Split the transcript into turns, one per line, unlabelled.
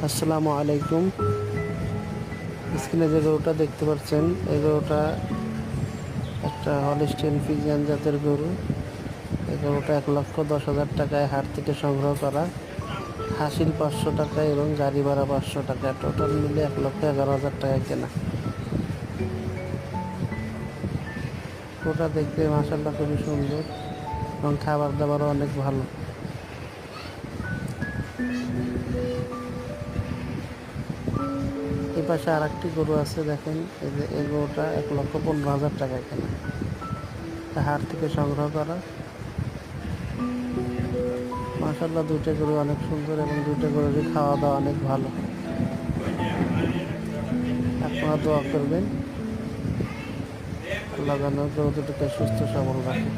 আসসালামু আলাইকুম। স্ক্রিনে যে গরুটা দেখতে পাচ্ছেন, এই গরুটা একটা হলিস্টিয়ান ফ্রিজিয়ান জাতের গরু। এই গরুটা 1,10,000 টাকায় হাট থেকে সংগ্রহ করা। হাসিল 500 টাকা এবং গাড়ি ভাড়া 500 টাকা, টোটাল মিলে 1,11,000 টাকায় কেনা। গরুটা দেখতে মাশাআল্লাহ খুবই সুন্দর এবং খাবার দাবারও অনেক ভালো। এই পাশে আর একটি গরু আছে, দেখেন এই যে এই গরুটা 1,15,000 টাকায় কেনা, হাট থেকে সংগ্রহ করা। মাশাআল্লাহ দুইটা গরু অনেক সুন্দর এবং দুইটা গরুরই খাওয়া দাওয়া অনেক ভালো। আপনারা দোয়া করবেন আল্লাহ যেন গরু দুটোকে সুস্থ সবল রাখে।